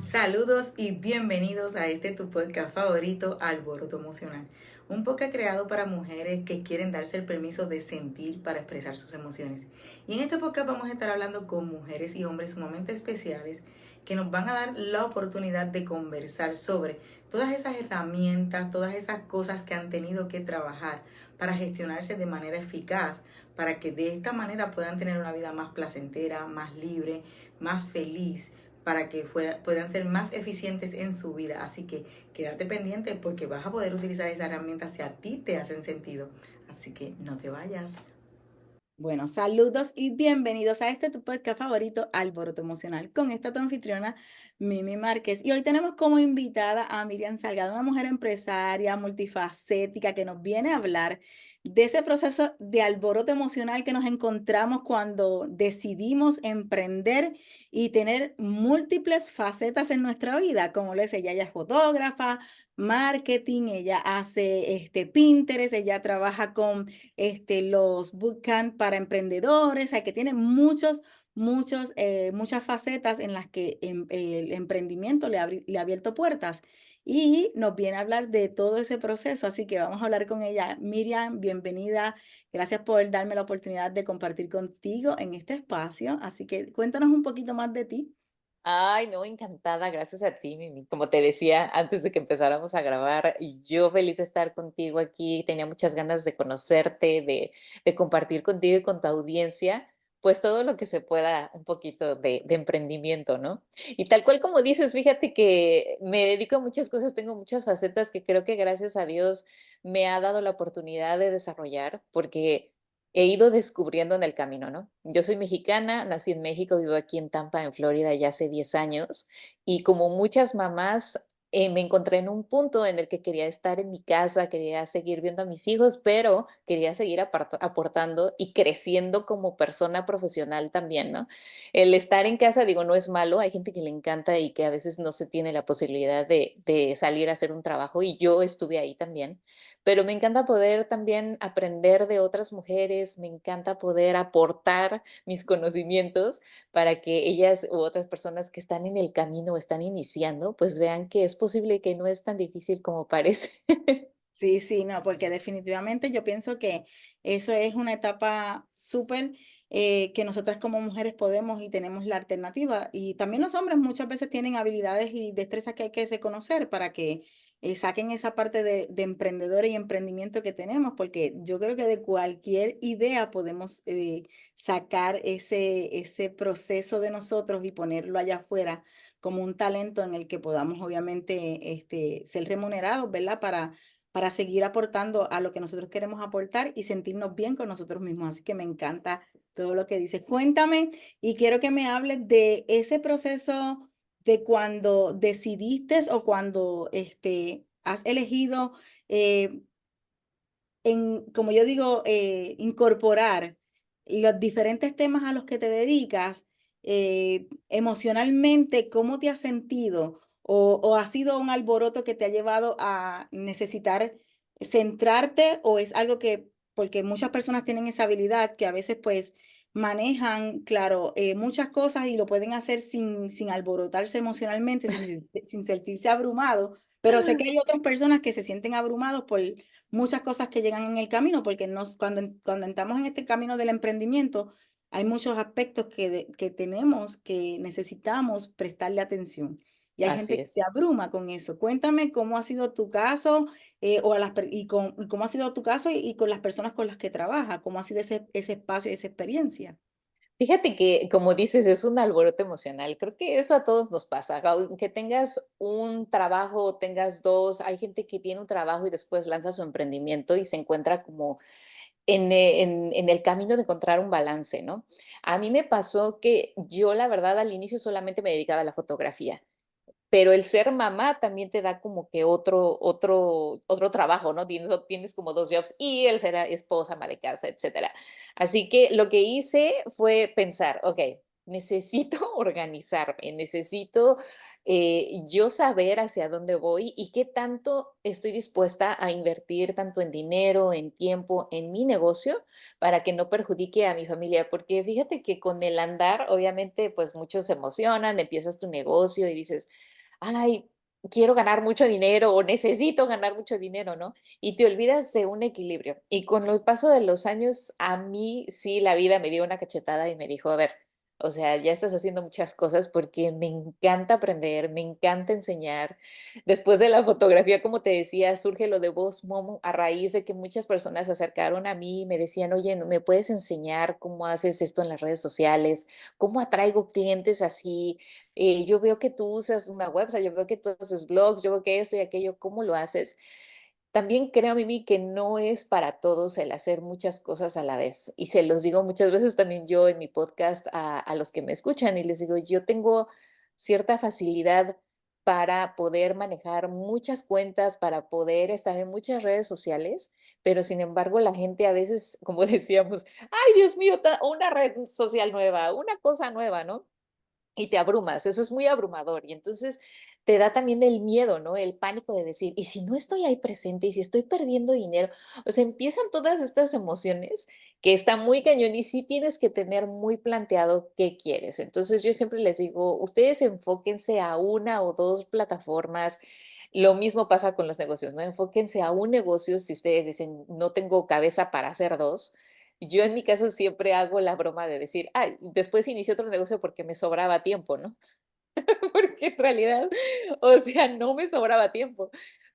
Saludos y bienvenidos a este tu podcast favorito, Alboroto Emocional. Un podcast creado para mujeres que quieren darse el permiso de sentir para expresar sus emociones. Y en este podcast vamos a estar hablando con mujeres y hombres sumamente especiales que nos van a dar la oportunidad de conversar sobre todas esas herramientas, todas esas cosas que han tenido que trabajar para gestionarse de manera eficaz, para que de esta manera puedan tener una vida más placentera, más libre, más feliz, para que puedan ser más eficientes en su vida. Así que quédate pendiente porque vas a poder utilizar esas herramientas si a ti te hacen sentido. Así que no te vayas. Bueno, saludos y bienvenidos a este tu podcast favorito, Alboroto Emocional, con esta tu anfitriona, Mimi Márquez. Y hoy tenemos como invitada a Miriam Salgado, una mujer empresaria multifacética que nos viene a hablar de ese proceso de alboroto emocional que nos encontramos cuando decidimos emprender y tener múltiples facetas en nuestra vida, como lo es ella es fotógrafa, marketing, ella hace Pinterest, ella trabaja con los bootcamp para emprendedores, o sea, que tiene muchas facetas en las que el emprendimiento le ha abierto puertas y nos viene a hablar de todo ese proceso, así que vamos a hablar con ella. Miriam, bienvenida, gracias por darme la oportunidad de compartir contigo en este espacio, así que cuéntanos un poquito más de ti. Ay, no, encantada, gracias a ti, Mimi. Como te decía antes de que empezáramos a grabar, y yo feliz de estar contigo aquí. Tenía muchas ganas de conocerte, de compartir contigo y con tu audiencia, pues todo lo que se pueda, un poquito de emprendimiento, ¿no? Y tal cual como dices, fíjate que me dedico a muchas cosas, tengo muchas facetas que creo que gracias a Dios me ha dado la oportunidad de desarrollar, porque he ido descubriendo en el camino, ¿no? Yo soy mexicana, nací en México, vivo aquí en Tampa, en Florida, ya hace 10 años, y como muchas mamás, me encontré en un punto en el que quería estar en mi casa, quería seguir viendo a mis hijos, pero quería seguir aportando y creciendo como persona profesional también, ¿no? El estar en casa, digo, no es malo, hay gente que le encanta y que a veces no se tiene la posibilidad de salir a hacer un trabajo, y yo estuve ahí también, pero me encanta poder también aprender de otras mujeres, me encanta poder aportar mis conocimientos para que ellas u otras personas que están en el camino o están iniciando, pues vean que es posible y que no es tan difícil como parece. Sí, sí, no, porque definitivamente yo pienso que eso es una etapa súper que nosotras como mujeres podemos y tenemos la alternativa. Y también los hombres muchas veces tienen habilidades y destrezas que hay que reconocer para que saquen esa parte de emprendedores y emprendimiento que tenemos, porque yo creo que de cualquier idea podemos sacar ese proceso de nosotros y ponerlo allá afuera como un talento en el que podamos obviamente ser remunerados, ¿verdad? Para seguir aportando a lo que nosotros queremos aportar y sentirnos bien con nosotros mismos. Así que me encanta todo lo que dices. Cuéntame y quiero que me hables de ese proceso de cuando decidiste o cuando has elegido, eh, como yo digo, incorporar los diferentes temas a los que te dedicas, emocionalmente, ¿cómo te has sentido? O ha sido un alboroto que te ha llevado a necesitar centrarte o es algo que, porque muchas personas tienen esa habilidad que a veces pues manejan, claro, muchas cosas y lo pueden hacer sin alborotarse emocionalmente, sin sentirse abrumado, pero sé que hay otras personas que se sienten abrumados por muchas cosas que llegan en el camino, porque cuando entramos en este camino del emprendimiento, hay muchos aspectos que tenemos, que necesitamos prestarle atención. Y hay gente Así que se es. abruma con eso. Cuéntame cómo ha sido tu caso y cómo ha sido tu caso y con las personas con las que trabajas, cómo ha sido ese espacio y esa experiencia. Fíjate que, como dices, es un alboroto emocional. Creo que eso a todos nos pasa. Aunque tengas un trabajo o tengas dos, hay gente que tiene un trabajo y después lanza su emprendimiento y se encuentra como en el camino de encontrar un balance, ¿no? A mí me pasó que yo, la verdad, al inicio solamente me dedicaba a la fotografía, pero el ser mamá también te da como que otro trabajo, ¿no? Tienes como 2 jobs y el ser esposa, ama de casa, etcétera. Así que lo que hice fue pensar: "Okey, necesito organizarme, necesito, yo saber hacia dónde voy y qué tanto estoy dispuesta a invertir tanto en dinero, en tiempo, en mi negocio, para que no perjudique a mi familia". Porque fíjate que con el andar, obviamente, pues muchos se emocionan, empiezas tu negocio y dices: ay, quiero ganar mucho dinero o necesito ganar mucho dinero, ¿no? Y te olvidas de un equilibrio. Y con el paso de los años, a mí sí la vida me dio una cachetada y me dijo, a ver, o sea, ya estás haciendo muchas cosas porque me encanta aprender, me encanta enseñar. Después de la fotografía, como te decía, surge lo de Voz Momo a raíz de que muchas personas se acercaron a mí y me decían, oye, ¿me puedes enseñar cómo haces esto en las redes sociales? ¿Cómo atraigo clientes así? Yo veo que tú usas una website, yo veo que tú haces blogs, yo veo que esto y aquello, ¿cómo lo haces? También creo, Mimi, que no es para todos el hacer muchas cosas a la vez. Y se los digo muchas veces también yo en mi podcast a los que me escuchan y les digo, yo tengo cierta facilidad para poder manejar muchas cuentas, para poder estar en muchas redes sociales, pero sin embargo la gente a veces, como decíamos, ay Dios mío, una red social nueva, una cosa nueva, ¿no? Y te abrumas, eso es muy abrumador. Y entonces te da también el miedo, ¿no? El pánico de decir, ¿y si no estoy ahí presente? ¿Y si estoy perdiendo dinero? O sea, empiezan todas estas emociones que está muy cañón y sí tienes que tener muy planteado qué quieres. Entonces yo siempre les digo, ustedes enfóquense a una o dos plataformas. Lo mismo pasa con los negocios, ¿no? Enfóquense a un negocio si ustedes dicen, no tengo cabeza para hacer dos. Yo en mi caso siempre hago la broma de decir, ay, después inicié otro negocio porque me sobraba tiempo, ¿no? Porque en realidad, o sea, no me sobraba tiempo,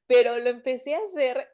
pero lo empecé a hacer,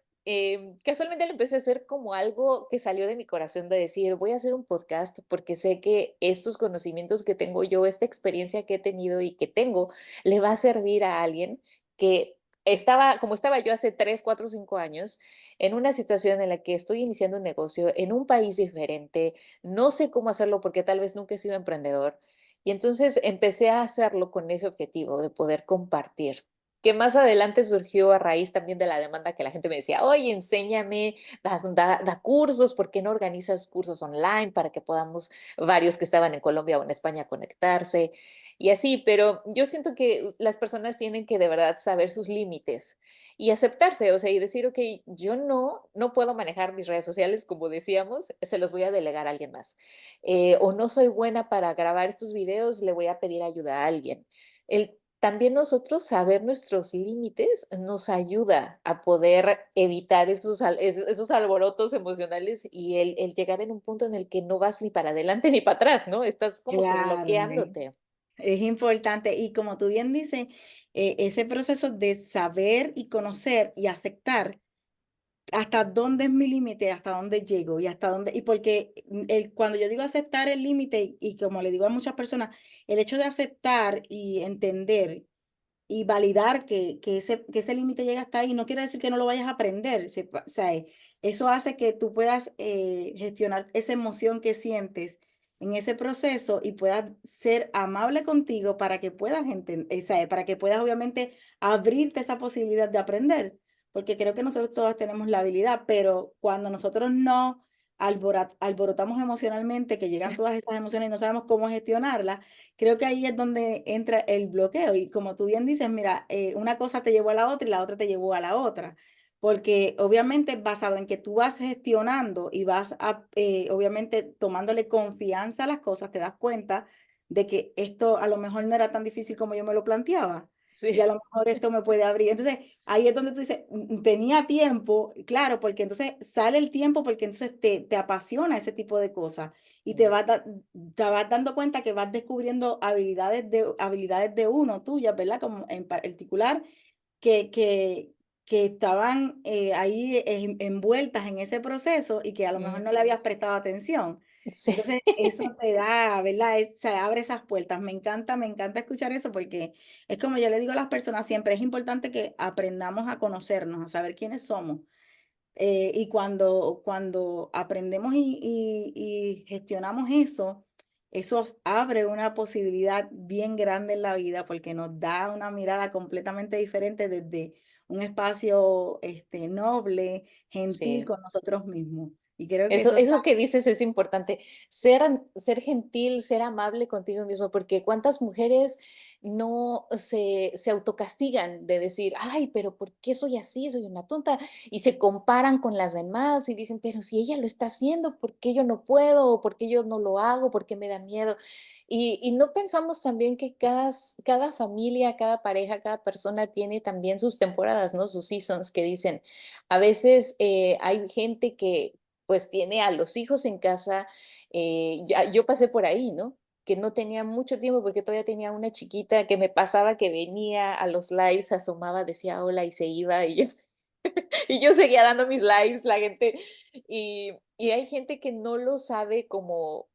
casualmente lo empecé a hacer como algo que salió de mi corazón de decir, voy a hacer un podcast porque sé que estos conocimientos que tengo yo, esta experiencia que he tenido y que tengo, le va a servir a alguien que estaba, como estaba yo hace 3, 4, 5 años, en una situación en la que estoy iniciando un negocio en un país diferente, no sé cómo hacerlo porque tal vez nunca he sido emprendedor y entonces empecé a hacerlo con ese objetivo de poder compartir, que más adelante surgió a raíz también de la demanda que la gente me decía, oye, enséñame, da cursos, ¿por qué no organizas cursos online para que podamos varios que estaban en Colombia o en España conectarse? Y así, pero yo siento que las personas tienen que de verdad saber sus límites y aceptarse, o sea, y decir, ok, yo no puedo manejar mis redes sociales, como decíamos, se los voy a delegar a alguien más o no soy buena para grabar estos videos, le voy a pedir ayuda a alguien. También nosotros saber nuestros límites nos ayuda a poder evitar esos alborotos emocionales y el llegar en un punto en el que no vas ni para adelante ni para atrás, ¿no? Estás como que Claro, bloqueándote. es importante. Y como tú bien dices, ese proceso de saber y conocer y aceptar hasta dónde es mi límite, hasta dónde llego y hasta dónde, y porque cuando yo digo aceptar el límite, y como le digo a muchas personas, el hecho de aceptar y entender y validar que ese límite llega hasta ahí, no quiere decir que no lo vayas a aprender. O sea, eso hace que tú puedas gestionar esa emoción que sientes en ese proceso y puedas ser amable contigo para que puedas entender, para que puedas obviamente abrirte esa posibilidad de aprender, porque creo que nosotros todas tenemos la habilidad, pero cuando nosotros no alborotamos emocionalmente, que llegan todas esas emociones y no sabemos cómo gestionarlas, creo que ahí es donde entra el bloqueo. Y como tú bien dices, mira, una cosa te llevó a la otra y la otra te llevó a la otra. Porque obviamente basado en que tú vas gestionando y vas obviamente tomándole confianza a las cosas, te das cuenta de que esto a lo mejor no era tan difícil como yo me lo planteaba. Y a Sí. lo mejor esto me puede abrir. Entonces, ahí es donde tú dices, tenía tiempo, claro, porque entonces sale el tiempo porque entonces te apasiona ese tipo de cosas y Mm, te vas dando cuenta que vas descubriendo habilidades de uno, tuyas, ¿verdad? Como en particular, que, que, que estaban ahí envueltas en ese proceso y que a lo mejor no le mm, habías prestado atención. sí. Entonces, eso te da, ¿verdad? Se abre esas puertas. Me encanta escuchar eso porque es como yo le digo a las personas siempre, es importante que aprendamos a conocernos, a saber quiénes somos y cuando aprendemos y gestionamos eso, eso abre una posibilidad bien grande en la vida porque nos da una mirada completamente diferente desde un espacio noble, gentil Sí. con nosotros mismos. Y creo que Eso, eso eso que dices es importante, ser gentil, ser amable contigo mismo, porque cuántas mujeres no se autocastigan de decir, ay, pero ¿por qué soy así? Soy una tonta. Y se comparan con las demás y dicen, pero si ella lo está haciendo, ¿por qué yo no puedo? ¿O por qué yo no lo hago? ¿Por qué me da miedo? Y no pensamos también que cada familia, cada pareja, cada persona tiene también sus temporadas, ¿no? Sus seasons que dicen, a veces hay gente que pues tiene a los hijos en casa. Yo pasé por ahí, ¿no? Que no tenía mucho tiempo porque todavía tenía una chiquita que me pasaba que venía a los lives, se asomaba, decía hola y se iba y yo, y yo seguía dando mis lives, la gente, y hay gente que no lo sabe como,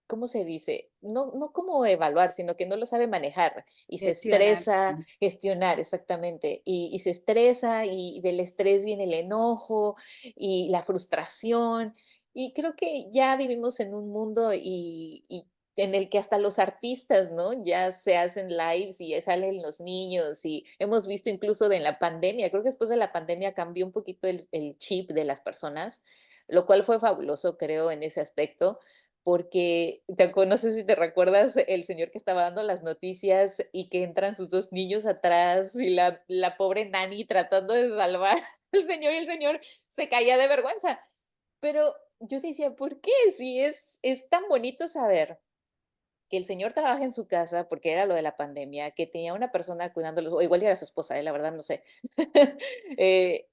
¿cómo se dice? No, no como evaluar, sino que no lo sabe manejar y se gestionar. estresa, gestionar exactamente, y se estresa y del estrés viene el enojo y la frustración. Y creo que ya vivimos en un mundo y en el que hasta los artistas, ¿no? Ya se hacen lives y ya salen los niños y hemos visto incluso de en la pandemia, creo que después de la pandemia cambió un poquito el chip de las personas, lo cual fue fabuloso, creo, en ese aspecto, porque no sé si te recuerdas el señor que estaba dando las noticias y que entran sus dos niños atrás y la pobre Nani tratando de salvar al señor y el señor se caía de vergüenza. Pero yo decía, ¿por qué? Si es tan bonito saber que el señor trabaja en su casa, porque era lo de la pandemia, que tenía una persona cuidándolos, o igual era su esposa, la verdad no sé.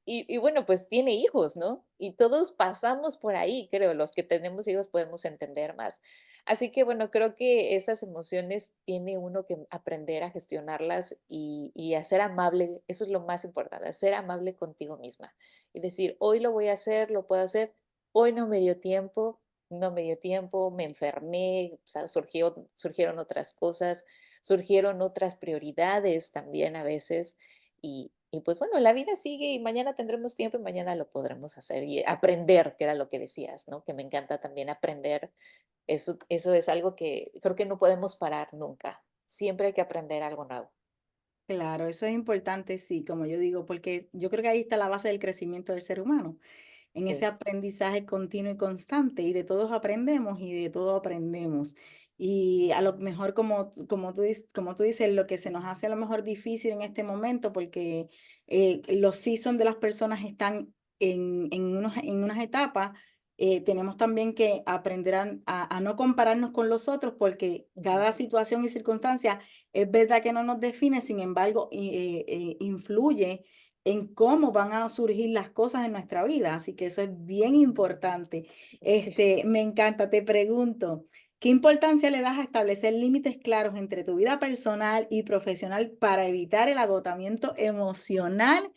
Y bueno, pues tiene hijos, ¿no? Y todos pasamos por ahí, creo, los que tenemos hijos podemos entender más. Así que bueno, creo que esas emociones tiene uno que aprender a gestionarlas y a ser amable, eso es lo más importante, a ser amable contigo misma y decir, hoy lo voy a hacer, lo puedo hacer, hoy no me dio tiempo, no me dio tiempo, me enfermé, o sea, surgieron otras cosas, surgieron otras prioridades también a veces y pues bueno, la vida sigue y mañana tendremos tiempo y mañana lo podremos hacer y aprender, que era lo que decías, ¿no? Que me encanta también aprender. Eso es algo que creo que no podemos parar nunca. Siempre hay que aprender algo nuevo. Claro, eso es importante, sí, como yo digo, porque yo creo que ahí está la base del crecimiento del ser humano, en ese Sí. aprendizaje continuo y constante, y de todos aprendemos y de todo aprendemos. Y a lo mejor, como tú dices, lo que se nos hace a lo mejor difícil en este momento, porque los seasons de las personas están en unas etapas, tenemos también que aprender a no compararnos con los otros, porque Ujú. cada situación y circunstancia es verdad que no nos define, sin embargo, influye en cómo van a surgir las cosas en nuestra vida. Así que eso es bien importante. Sí. Me encanta, te pregunto, ¿qué importancia le das a establecer límites claros entre tu vida personal y profesional para evitar el agotamiento emocional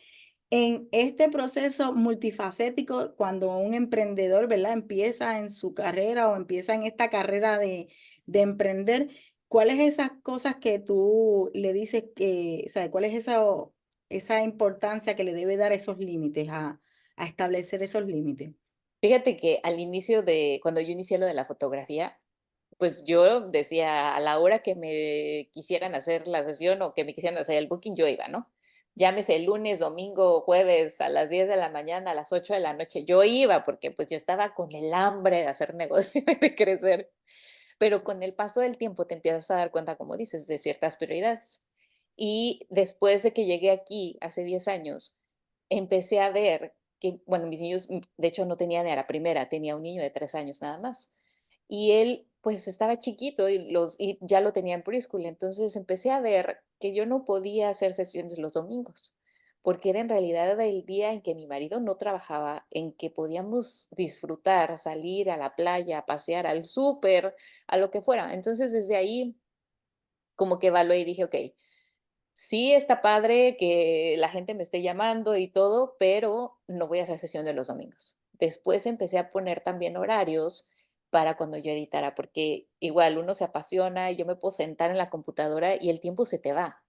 en este proceso multifacético cuando un emprendedor, ¿verdad? Empieza en su carrera o empieza en esta carrera de emprender? ¿Cuáles esas cosas que tú le dices que, o sea, cuál es esa importancia que le debe dar esos límites, a establecer esos límites? Fíjate que al inicio de, cuando yo inicié lo de la fotografía, pues yo decía a la hora que me quisieran hacer la sesión o que me quisieran hacer el booking, yo iba, ¿no? Llámese lunes, domingo, jueves, a las 10 de la mañana, a las 8 de la noche, yo iba porque pues yo estaba con el hambre de hacer negocio y de crecer. Pero con el paso del tiempo te empiezas a dar cuenta, como dices, de ciertas prioridades. Y después de que llegué aquí hace 10 años, empecé a ver que, bueno, mis niños, de hecho no tenía ni a la primera, tenía un niño de 3 años nada más. Y él, pues, estaba chiquito y ya lo tenía en preschool. Entonces empecé a ver que yo no podía hacer sesiones los domingos, porque era en realidad el día en que mi marido no trabajaba, en que podíamos disfrutar, salir a la playa, a pasear, al súper, a lo que fuera. Entonces desde ahí como que evalué y dije, ok, sí está padre que la gente me esté llamando y todo, pero no voy a hacer sesión de los domingos. Después empecé a poner también horarios para cuando yo editara, porque igual uno se apasiona y yo me puedo sentar en la computadora y el tiempo se te va.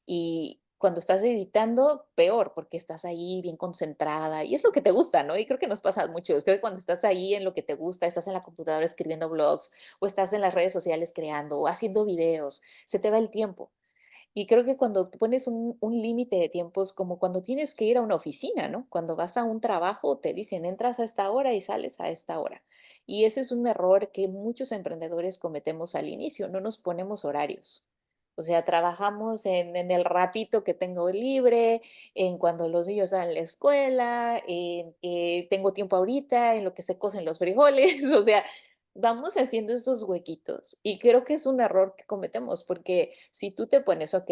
Y cuando estás editando, peor, porque estás ahí bien concentrada y es lo que te gusta, ¿no? Y creo que nos pasa mucho. Creo que cuando estás ahí en lo que te gusta, estás en la computadora escribiendo blogs o estás en las redes sociales creando o haciendo videos, se te va el tiempo. Y creo que cuando tú pones un límite de tiempos, como cuando tienes que ir a una oficina, ¿no? Cuando vas a un trabajo, te dicen, entras a esta hora y sales a esta hora. Y ese es un error que muchos emprendedores cometemos al inicio, no nos ponemos horarios. O sea, trabajamos en el ratito que tengo libre, en cuando los niños están en la escuela, en que tengo tiempo ahorita, en lo que se cocen los frijoles, o sea, vamos haciendo esos huequitos y creo que es un error que cometemos porque si tú te pones, ok,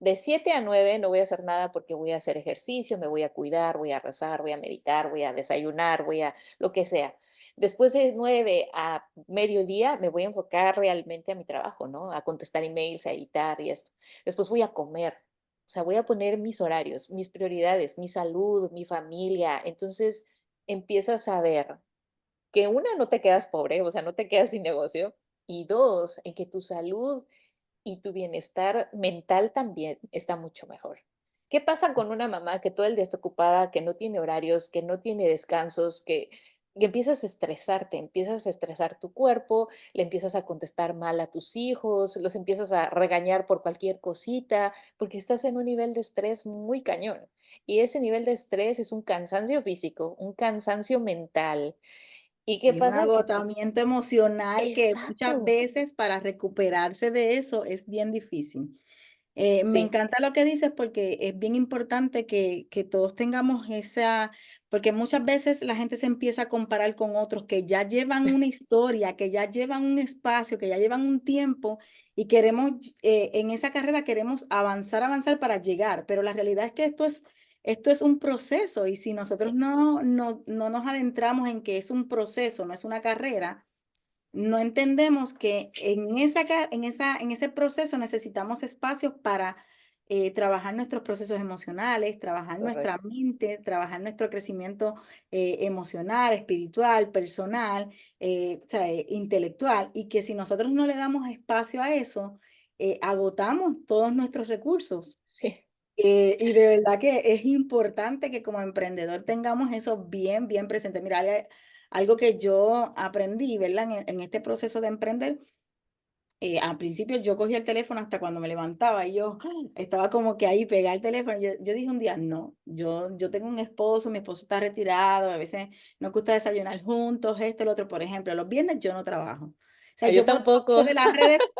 de 7 a 9 no voy a hacer nada porque voy a hacer ejercicio, me voy a cuidar, voy a rezar, voy a meditar, voy a desayunar, voy a lo que sea. Después de 9 a mediodía me voy a enfocar realmente a mi trabajo, ¿no? A contestar emails, a editar y esto. Después voy a comer. O sea, voy a poner mis horarios, mis prioridades, mi salud, mi familia. Entonces empiezas a ver que una, no te quedas pobre, o sea, no te quedas sin negocio, y dos, en que tu salud y tu bienestar mental también está mucho mejor. ¿Qué pasa con una mamá que todo el día está ocupada, que no tiene horarios, que no tiene descansos, que empiezas a estresar tu cuerpo, le empiezas a contestar mal a tus hijos, los empiezas a regañar por cualquier cosita, porque estás en un nivel de estrés muy cañón. Y ese nivel de estrés es un cansancio físico, un cansancio mental. ¿Y qué Y un pasa? Que agotamiento emocional que muchas exacto, veces para recuperarse de eso es bien difícil. Me sí, encanta lo que dices porque es bien importante que todos tengamos esa, porque muchas veces la gente se empieza a comparar con otros que ya llevan una historia, que ya llevan un espacio, que ya llevan un tiempo y queremos, en esa carrera queremos avanzar, avanzar para llegar, pero la realidad es que esto es un proceso y si nosotros sí, no nos adentramos en que es un proceso, no es una carrera, no entendemos que en ese proceso necesitamos espacios para trabajar nuestros procesos emocionales, trabajar nuestra correcto. mente, trabajar nuestro crecimiento emocional, espiritual, personal, o sea, intelectual, y que si nosotros no le damos espacio a eso, agotamos todos nuestros recursos. Sí, Y de verdad que es importante que como emprendedor tengamos eso bien, bien presente. Mira, algo que yo aprendí, ¿verdad? En este proceso de emprender, al principio yo cogía el teléfono hasta cuando me levantaba y yo estaba como que ahí pegada el teléfono. Yo dije un día, no, yo tengo un esposo, mi esposo está retirado, a veces nos gusta desayunar juntos, esto, lo otro. Por ejemplo, los viernes yo no trabajo. O sea, yo yo puedo tampoco.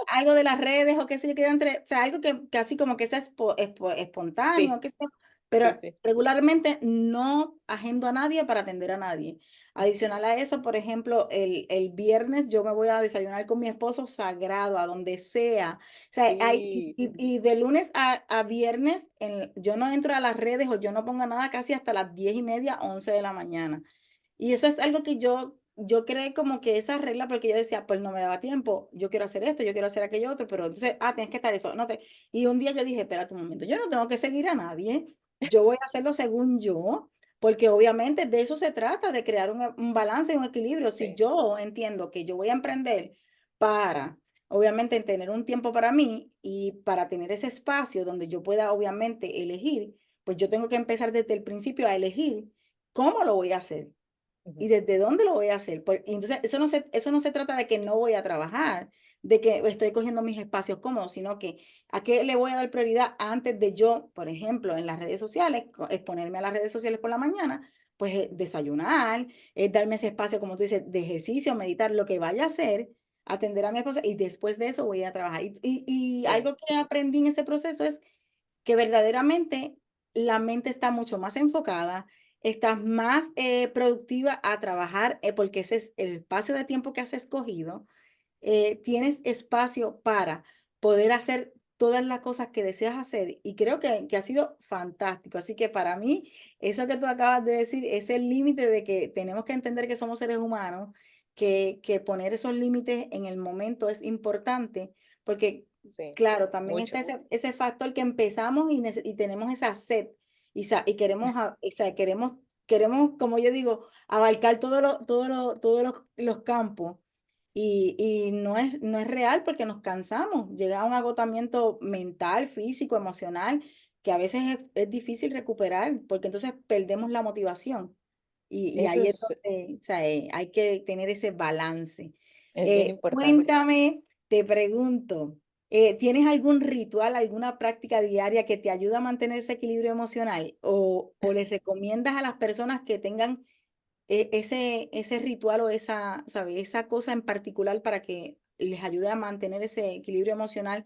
algo de las redes o qué sé yo, que entre, o sea, algo que casi como que sea espontáneo, Sí, qué sé yo, sí, pero sí, regularmente no agendo a nadie para atender a nadie. Adicional a eso, por ejemplo, el viernes yo me voy a desayunar con mi esposo sagrado, a donde sea. O sea, sí, y de lunes a viernes yo no entro a las redes o yo no pongo nada casi hasta las 10:30, 11 de la mañana. Y eso es algo que yo creé como que esa regla porque yo decía, pues no me daba tiempo, yo quiero hacer esto, yo quiero hacer aquello otro, pero entonces, tienes que estar eso, no te... Y un día yo dije, espérate un momento, yo no tengo que seguir a nadie, yo voy a hacerlo según yo, porque obviamente de eso se trata, de crear un balance y un equilibrio. Si sí, yo entiendo que yo voy a emprender para, obviamente, tener un tiempo para mí y para tener ese espacio donde yo pueda, obviamente, elegir, pues yo tengo que empezar desde el principio a elegir cómo lo voy a hacer. ¿Y ujú, desde dónde lo voy a hacer? Y entonces, eso no se trata de que no voy a trabajar, de que estoy cogiendo mis espacios cómodos, sino que a qué le voy a dar prioridad antes de yo, por ejemplo, en las redes sociales, exponerme a las redes sociales por la mañana, pues desayunar, darme ese espacio, como tú dices, de ejercicio, meditar, lo que vaya a hacer, atender a mi esposa y después de eso voy a trabajar. Y sí, algo que aprendí en ese proceso es que verdaderamente la mente está mucho más enfocada, estás más productiva a trabajar porque ese es el espacio de tiempo que has escogido. Tienes espacio para poder hacer todas las cosas que deseas hacer y creo que ha sido fantástico. Así que para mí, eso que tú acabas de decir es el límite de que tenemos que entender que somos seres humanos, que poner esos límites en el momento es importante porque, sí, claro, también está mucho. ese factor que empezamos y tenemos esa sed y queremos, o sea, queremos, como yo digo, abarcar todos los campos y no es real porque nos cansamos, llega a un agotamiento mental, físico, emocional, que a veces es difícil recuperar porque entonces perdemos la motivación y Eso ahí es donde, o sea, hay que tener ese balance. es bien importante. Cuéntame, te pregunto. ¿Tienes algún ritual, alguna práctica diaria que te ayuda a mantener ese equilibrio emocional? O les recomiendas a las personas que tengan ese ritual o esa, ¿sabes? Esa cosa en particular para que les ayude a mantener ese equilibrio emocional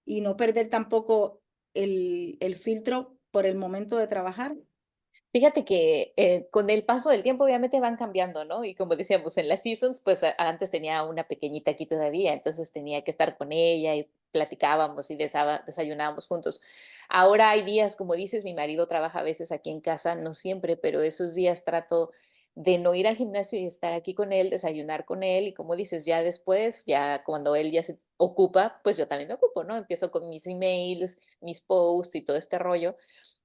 y no perder tampoco el filtro por el momento de trabajar? Fíjate que con el paso del tiempo obviamente van cambiando, ¿no? Y como decíamos, en las seasons, pues antes tenía una pequeñita aquí todavía, entonces tenía que estar con ella y platicábamos y desayunábamos juntos. Ahora hay días, como dices, mi marido trabaja a veces aquí en casa, no siempre, pero esos días trato de no ir al gimnasio y estar aquí con él, desayunar con él y como dices, ya después, ya cuando él ya se ocupa, pues yo también me ocupo, ¿no? Empiezo con mis emails, mis posts y todo este rollo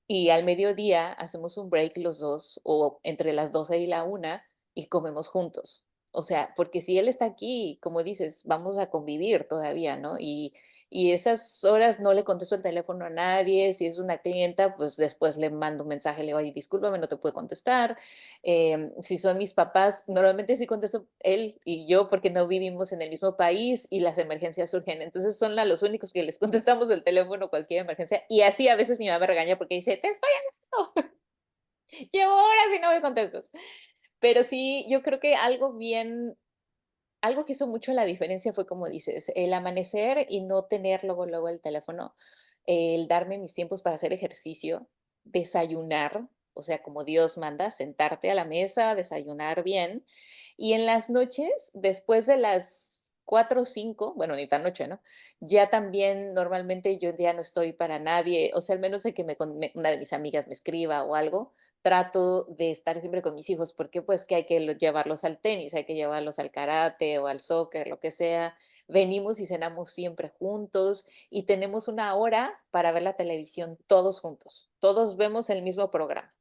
y al mediodía hacemos un break los dos, o entre las 12 y la una, y comemos juntos. O sea, porque si él está aquí, como dices, vamos a convivir todavía, ¿no? Y esas horas no le contesto el teléfono a nadie. Si es una clienta, pues después le mando un mensaje, le digo, oye, discúlpame, no te puedo contestar. Si son mis papás, normalmente sí contesto él y yo porque no vivimos en el mismo país y las emergencias surgen. Entonces son los únicos que les contestamos del teléfono cualquier emergencia. Y así a veces mi mamá me regaña porque dice, te estoy hablando, llevo horas y no me contestas. Pero sí, yo creo que algo que hizo mucho la diferencia fue como dices, el amanecer y no tener luego el teléfono, el darme mis tiempos para hacer ejercicio, desayunar, o sea, como Dios manda, sentarte a la mesa, desayunar bien. Y en las noches, después de las 4 o 5, bueno, ni tan noche, ¿no? Ya también normalmente yo ya no estoy para nadie, o sea, al menos de que una de mis amigas me escriba o algo, trato de estar siempre con mis hijos, porque pues que hay que llevarlos al tenis, hay que llevarlos al karate o al soccer, lo que sea. Venimos y cenamos siempre juntos y tenemos una hora para ver la televisión todos juntos. Todos vemos el mismo programa.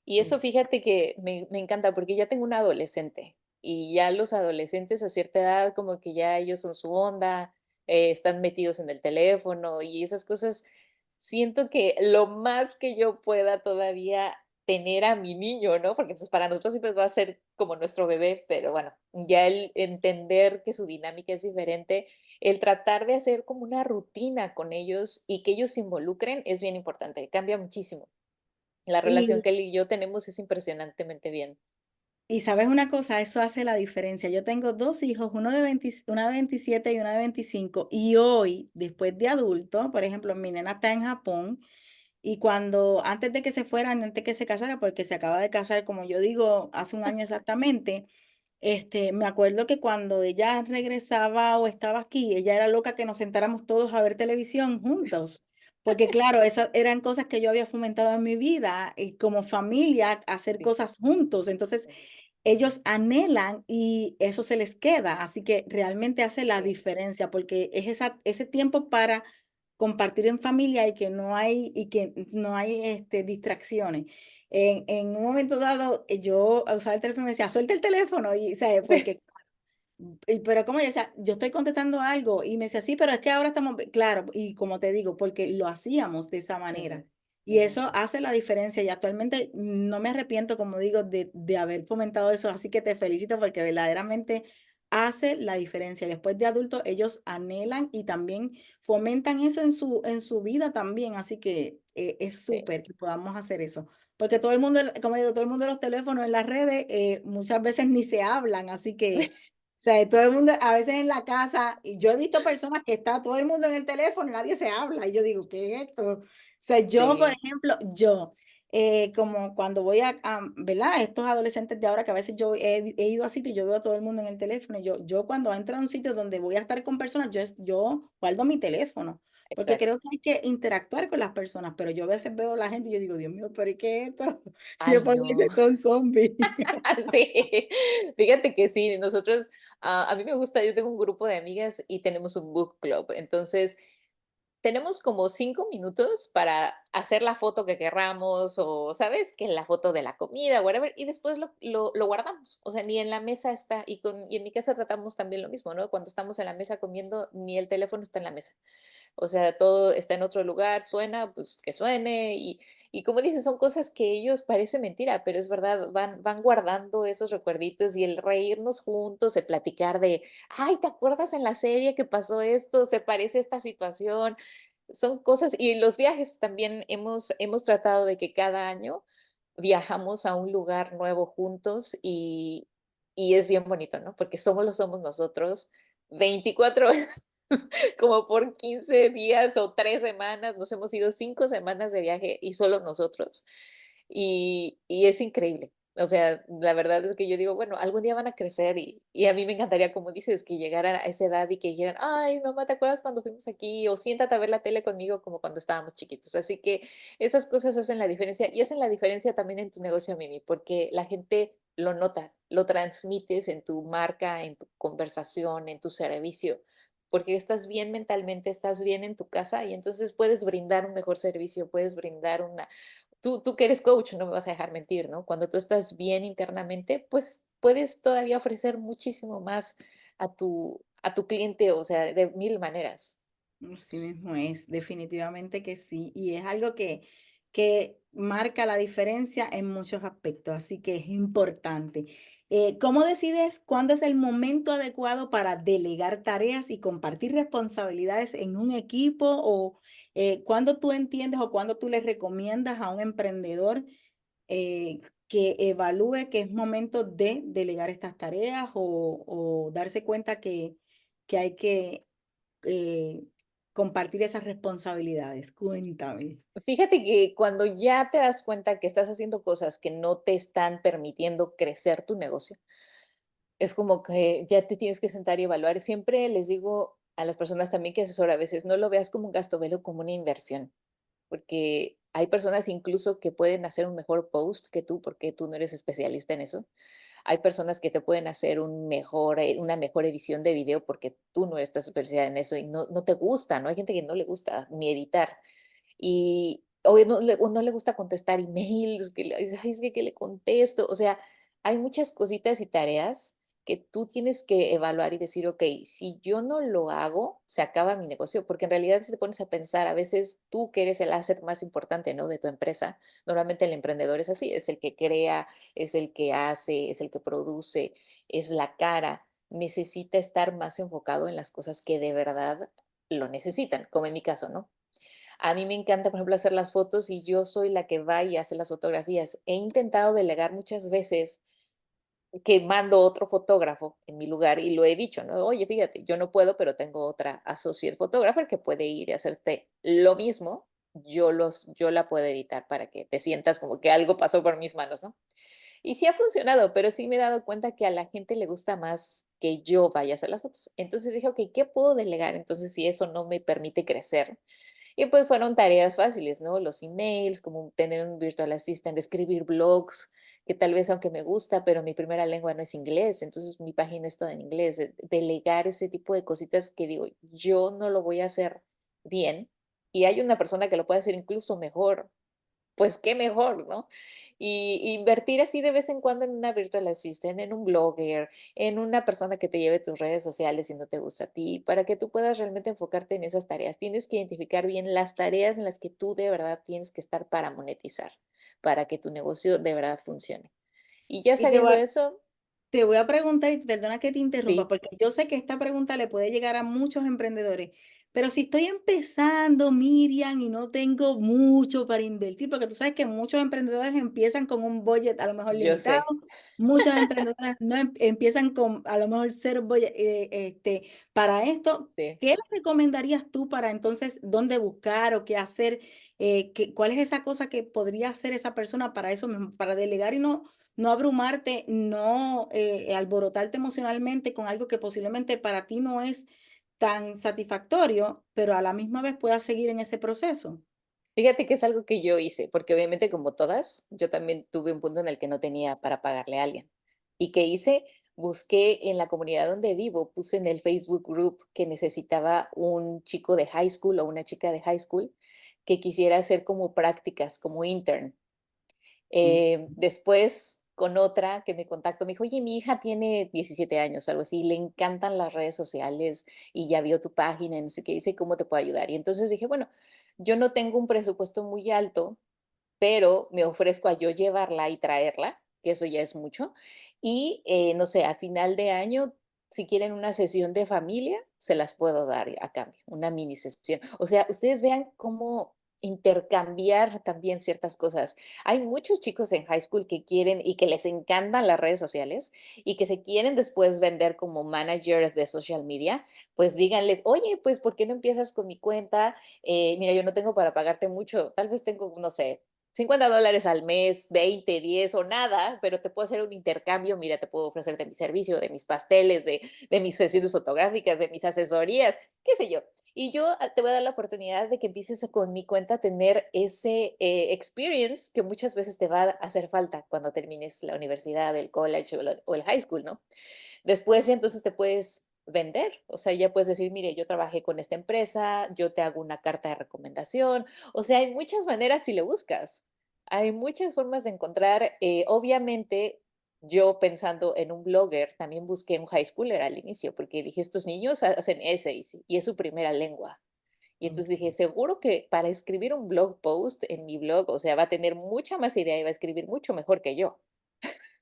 Y eso Sí. fíjate que me encanta porque ya tengo un adolescente y ya los adolescentes a cierta edad como que ya ellos son su onda, están metidos en el teléfono y esas cosas. Siento que lo más que yo pueda todavía tener a mi niño, ¿no? Porque pues para nosotros siempre va a ser como nuestro bebé, pero bueno, ya el entender que su dinámica es diferente, el tratar de hacer como una rutina con ellos y que ellos se involucren es bien importante, cambia muchísimo. La relación Y, que él y yo tenemos es impresionantemente bien. y sabes una cosa, eso hace la diferencia. Yo tengo dos hijos, una de 27 y una de 25, y hoy, después de adulto, por ejemplo, mi nena está en Japón. Y cuando, antes de que se fueran, antes que se casara, porque se acaba de casar, como yo digo, hace un año exactamente, me acuerdo que cuando ella regresaba o estaba aquí, ella era loca que nos sentáramos todos a ver televisión juntos. Porque claro, esas eran cosas que yo había fomentado en mi vida, y como familia, hacer Sí, cosas juntos. Entonces, ellos anhelan y eso se les queda. Así que realmente hace la sí, diferencia porque es ese tiempo para compartir en familia y que no hay distracciones. En un momento dado, yo usaba el teléfono y me decía, suelta el teléfono, y, ¿sabes? sí. Porque pero como ella decía, yo estoy contestando algo y me decía, sí, pero es que ahora estamos, claro, y como te digo, porque lo hacíamos de esa Ujú, manera. Y ujú, eso hace la diferencia y actualmente no me arrepiento, como digo, de haber fomentado eso, así que te felicito porque verdaderamente hace la diferencia. Después de adultos, ellos anhelan y también fomentan eso en su vida también, así que es sí. súper que podamos hacer eso. Porque todo el mundo, como digo, todo el mundo en los teléfonos, en las redes, muchas veces ni se hablan, así que sea, todo el mundo, a veces en la casa, y yo he visto personas que está todo el mundo en el teléfono y nadie se habla, y yo digo, ¿qué es esto? O sea, yo, por Sí, ejemplo, como cuando voy ¿verdad? Estos adolescentes de ahora que a veces yo he ido a sitios y yo veo a todo el mundo en el teléfono, y yo cuando entro a un sitio donde voy a estar con personas, yo guardo mi teléfono, porque creo exacto. que hay que interactuar con las personas, pero yo a veces veo a la gente y yo digo, Dios mío, ¿pero qué es esto? Y Ay, después no. dice, son zombies. Sí, fíjate que sí, nosotros, a mí me gusta, yo tengo un grupo de amigas y tenemos un book club, entonces tenemos como 5 minutos para hacer la foto que querramos o, ¿sabes? Que la foto de la comida, whatever, y después lo guardamos. O sea, ni en la mesa está, y en mi casa tratamos también lo mismo, ¿no? Cuando estamos en la mesa comiendo, ni el teléfono está en la mesa. O sea, todo está en otro lugar, suena, pues que suene. Y como dices, son cosas que ellos parece mentira, pero es verdad, van guardando esos recuerditos y el reírnos juntos, el platicar de, ay, ¿te acuerdas en la serie que pasó esto? Se parece a esta situación. Son cosas, y los viajes también hemos tratado de que cada año viajamos a un lugar nuevo juntos y es bien bonito, ¿no? Porque somos nosotros 24 horas. Como por 15 días o 3 semanas, nos hemos ido 5 semanas de viaje y solo nosotros. Y es increíble. O sea, la verdad es que yo digo, bueno, algún día van a crecer y a mí me encantaría, como dices, que llegaran a esa edad y que dijeran, ay, mamá, ¿te acuerdas cuando fuimos aquí? O siéntate a ver la tele conmigo como cuando estábamos chiquitos. Así que esas cosas hacen la diferencia y hacen la diferencia también en tu negocio, Mimi, porque la gente lo nota, lo transmites en tu marca, en tu conversación, en tu servicio porque estás bien mentalmente, estás bien en tu casa y entonces puedes brindar un mejor servicio, puedes brindar una... Tú que eres coach, no me vas a dejar mentir, ¿no? Cuando tú estás bien internamente, pues puedes todavía ofrecer muchísimo más a tu cliente, o sea, de mil maneras. Así mismo es, definitivamente que sí. Y es algo que marca la diferencia en muchos aspectos, así que es importante. ¿Cómo decides cuándo es el momento adecuado para delegar tareas y compartir responsabilidades en un equipo? ¿O cuándo tú entiendes o cuándo tú le recomiendas a un emprendedor que evalúe que es momento de delegar estas tareas o darse cuenta que hay que eh, compartir esas responsabilidades? Cuéntame. Fíjate que cuando ya te das cuenta que estás haciendo cosas que no te están permitiendo crecer tu negocio, es como que ya te tienes que sentar y evaluar. Siempre les digo a las personas también que asesoro a veces, no lo veas como un gasto, velo como una inversión, porque hay personas incluso que pueden hacer un mejor post que tú, porque tú no eres especialista en eso. Hay personas que te pueden hacer una mejor edición de video porque tú no estás especializada en eso y no te gusta, ¿no? Hay gente que no le gusta ni editar. O no le gusta contestar emails, que le dice: "Ay, es que, ¿qué le contesto?". O sea, hay muchas cositas y tareas que tú tienes que evaluar y decir: "Okey, si yo no lo hago, se acaba mi negocio", porque en realidad, si te pones a pensar, a veces tú que eres el asset más importante, ¿no?, de tu empresa, normalmente el emprendedor es así, es el que crea, es el que hace, es el que produce, es la cara, necesita estar más enfocado en las cosas que de verdad lo necesitan, como en mi caso, ¿no? A mí me encanta, por ejemplo, hacer las fotos y yo soy la que va y hace las fotografías. He intentado delegar muchas veces que mando otro fotógrafo en mi lugar y lo he dicho, ¿no? Oye, fíjate, yo no puedo, pero tengo otra associate photographer que puede ir y hacerte lo mismo. Yo la puedo editar para que te sientas como que algo pasó por mis manos, ¿no? Y sí ha funcionado, pero sí me he dado cuenta que a la gente le gusta más que yo vaya a hacer las fotos. Entonces dije, ok, ¿qué puedo delegar? Entonces, si eso no me permite crecer, y pues fueron tareas fáciles, ¿no? Los emails, como tener un virtual assistant, escribir blogs, que tal vez aunque me gusta, pero mi primera lengua no es inglés, entonces mi página es toda en inglés. Delegar ese tipo de cositas que digo, yo no lo voy a hacer bien y hay una persona que lo puede hacer incluso mejor, pues qué mejor, ¿no? Y invertir así de vez en cuando en una virtual assistant, en un blogger, en una persona que te lleve tus redes sociales si no te gusta a ti, para que tú puedas realmente enfocarte en esas tareas. Tienes que identificar bien las tareas en las que tú de verdad tienes que estar para monetizar, para que tu negocio de verdad funcione. Y ya Y te voy sabiendo a, eso, te voy a preguntar, y perdona que te interrumpa, sí, porque yo sé que esta pregunta le puede llegar a muchos emprendedores, pero si estoy empezando, Miriam, y no tengo mucho para invertir, porque tú sabes que muchos emprendedores empiezan con un budget a lo mejor yo limitado, sé, muchos emprendedores no empiezan con a lo mejor cero budget para esto. sí. ¿Qué le recomendarías tú para entonces dónde buscar o qué hacer? ¿Cuál es esa cosa que podría hacer esa persona para eso mismo, para delegar y no abrumarte, no alborotarte emocionalmente con algo que posiblemente para ti no es tan satisfactorio, pero a la misma vez puedas seguir en ese proceso? Fíjate que es algo que yo hice, porque obviamente como todas, yo también tuve un punto en el que no tenía para pagarle a alguien. ¿Y qué hice? busqué en la comunidad donde vivo, puse en el Facebook group que necesitaba un chico de high school o una chica de high school que quisiera hacer como prácticas, como intern. Mm. Después, con otra que me contactó, me dijo, oye, mi hija tiene 17 años, algo así, le encantan las redes sociales y ya vio tu página y no sé qué, dice, ¿cómo te puedo ayudar? Y entonces dije, bueno, yo no tengo un presupuesto muy alto, pero me ofrezco a yo llevarla y traerla, que eso ya es mucho. Y no sé, a final de año, si quieren una sesión de familia, se las puedo dar a cambio, una mini sesión. O sea, ustedes vean cómo intercambiar también ciertas cosas. Hay muchos chicos en high school que quieren y que les encantan las redes sociales y que se quieren después vender como manager de social media, pues díganles, oye, pues, ¿por qué no empiezas con mi cuenta? Mira, yo no tengo para pagarte mucho, tal vez tengo, no sé, $50 al mes, 20, 10 o nada, pero te puedo hacer un intercambio. Mira, te puedo ofrecer de mi servicio, de mis pasteles, de mis sesiones fotográficas, de mis asesorías, qué sé yo. Y yo te voy a dar la oportunidad de que empieces con mi cuenta a tener ese experience que muchas veces te va a hacer falta cuando termines la universidad, el college o el high school, ¿no? Después, entonces te puedes vender, o sea, ya puedes decir, mire, yo trabajé con esta empresa, yo te hago una carta de recomendación, o sea, hay muchas maneras si le buscas, hay muchas formas de encontrar, obviamente, yo pensando en un blogger, también busqué un high schooler al inicio, porque dije, estos niños hacen essays y es su primera lengua. Y Mm. entonces dije, seguro que para escribir un blog post en mi blog, o sea, va a tener mucha más idea y va a escribir mucho mejor que yo.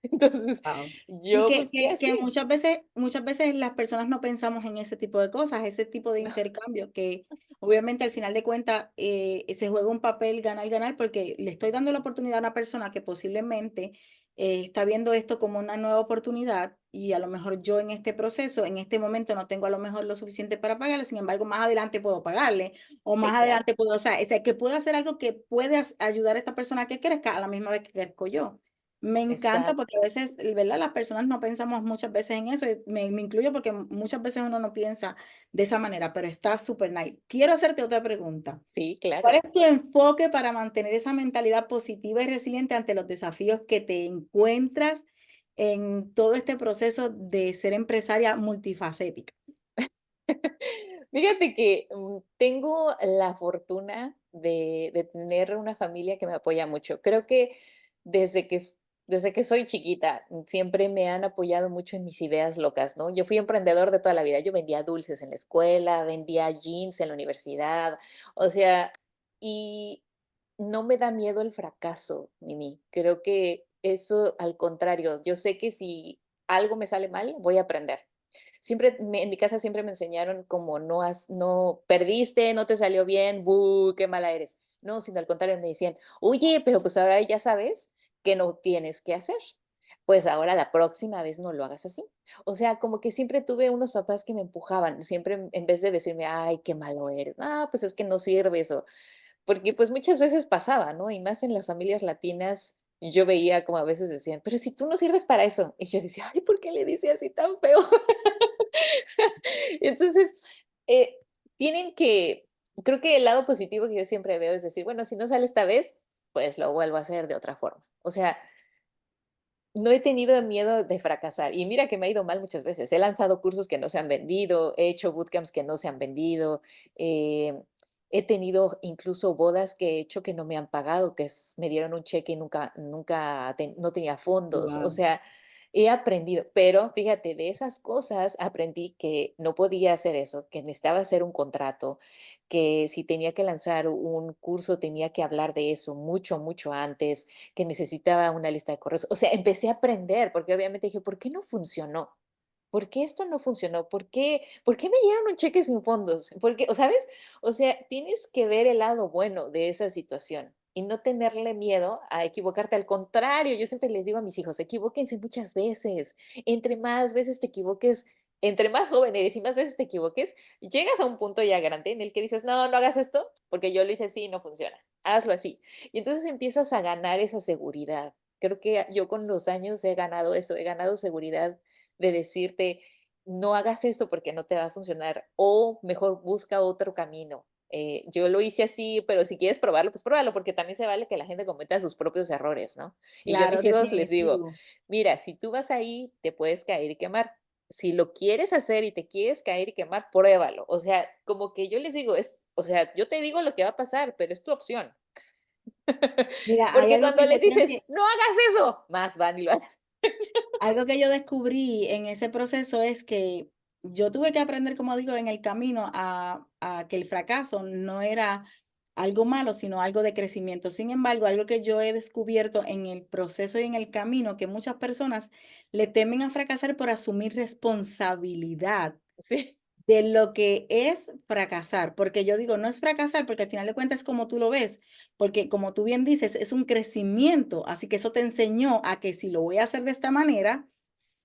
Entonces, Wao. Sí, yo busqué que así. muchas veces las personas no pensamos en ese tipo de cosas, ese tipo de No, intercambio, que obviamente al final de cuentas se juega un papel ganar-ganar porque le estoy dando la oportunidad a una persona que posiblemente está viendo esto como una nueva oportunidad y a lo mejor yo en este proceso, en este momento no tengo a lo mejor lo suficiente para pagarle, sin embargo más adelante puedo pagarle o más sí, claro, adelante puedo, o sea, que puedo hacer algo que puede ayudar a esta persona a que crezca a la misma vez que crezco yo. Me encanta porque a exacto. veces, ¿verdad? Las personas no pensamos muchas veces en eso, y me incluyo porque muchas veces uno no piensa de esa manera, pero está súper nice. Quiero hacerte otra pregunta. Sí, ¿Cuál claro. es tu enfoque para mantener esa mentalidad positiva y resiliente ante los desafíos que te encuentras en todo este proceso de ser empresaria multifacética? Fíjate que tengo la fortuna de tener una familia que me apoya mucho. Creo que desde que, desde que soy chiquita siempre me han apoyado mucho en mis ideas locas, ¿no? Yo fui emprendedor de toda la vida. Yo vendía dulces en la escuela, vendía jeans en la universidad, o sea, y no me da miedo el fracaso, Mimi. Creo que eso, al contrario, yo sé que si algo me sale mal, voy a aprender. Siempre en mi casa siempre me enseñaron como no perdiste, no te salió bien, qué mala eres. No, sino al contrario, me decían, oye, pero pues ahora ya sabes que no tienes que hacer. Pues ahora la próxima vez no lo hagas así. O sea, como que siempre tuve unos papás que me empujaban, siempre en vez de decirme, ay, qué malo eres, ah, pues es que no sirves, o porque pues muchas veces pasaba, ¿no? Y más en las familias latinas, yo veía como a veces decían, pero si tú no sirves para eso. Y yo decía, ay, ¿por qué le dice así tan feo? Entonces, eh, tienen que, creo que el lado positivo que yo siempre veo es decir, bueno, si no sale esta vez, pues lo vuelvo a hacer de otra forma. O sea, no he tenido miedo de fracasar y mira que me ha ido mal muchas veces. He lanzado cursos que no se han vendido, he hecho bootcamps que no se han vendido, he tenido incluso bodas que he hecho que no me han pagado, me dieron un cheque y no tenía fondos. O Wow. sea, he aprendido, pero fíjate, de esas cosas aprendí que no podía hacer eso, que necesitaba hacer un contrato, que si tenía que lanzar un curso tenía que hablar de eso mucho, mucho antes, que necesitaba una lista de correos. O sea, empecé a aprender, porque obviamente dije, ¿por qué no funcionó? ¿Por qué esto no funcionó? ¿Por qué me dieron un cheque sin fondos? ¿Por qué? ¿O sabes? O sea, tienes que ver el lado bueno de esa situación y no tenerle miedo a equivocarte. Al contrario, yo siempre les digo a mis hijos, equivóquense muchas veces. Entre más veces te equivoques, entre más joven eres y más veces te equivoques, llegas a un punto ya grande en el que dices, no, no hagas esto, porque yo lo hice así y no funciona. Hazlo así. Y entonces empiezas a ganar esa seguridad. Creo que yo con los años he ganado eso, he ganado seguridad de decirte, no hagas esto porque no te va a funcionar o mejor busca otro camino. yo lo hice así, pero si quieres probarlo, pues pruébalo, porque también se vale que la gente cometa sus propios errores, ¿no? Y yo a Claro, mis hijos les digo, definitivo. mira, si tú vas ahí, te puedes caer y quemar. Si lo quieres hacer y te quieres caer y quemar, pruébalo. O sea, como que yo les digo, o sea, yo te digo lo que va a pasar, pero es tu opción. Mira, hay Porque algo cuando que les yo creo dices, que no hagas eso, más van y lo hacen. algo que yo descubrí en ese proceso es que yo tuve que aprender, como digo, en el camino a que el fracaso no era algo malo, sino algo de crecimiento. Sin embargo, algo que yo he descubierto en el proceso y en el camino, que muchas personas le temen a fracasar por asumir responsabilidad Sí, de lo que es fracasar, porque yo digo, no es fracasar, porque al final de cuentas es como tú lo ves, porque como tú bien dices, es un crecimiento, así que eso te enseñó a que si lo voy a hacer de esta manera,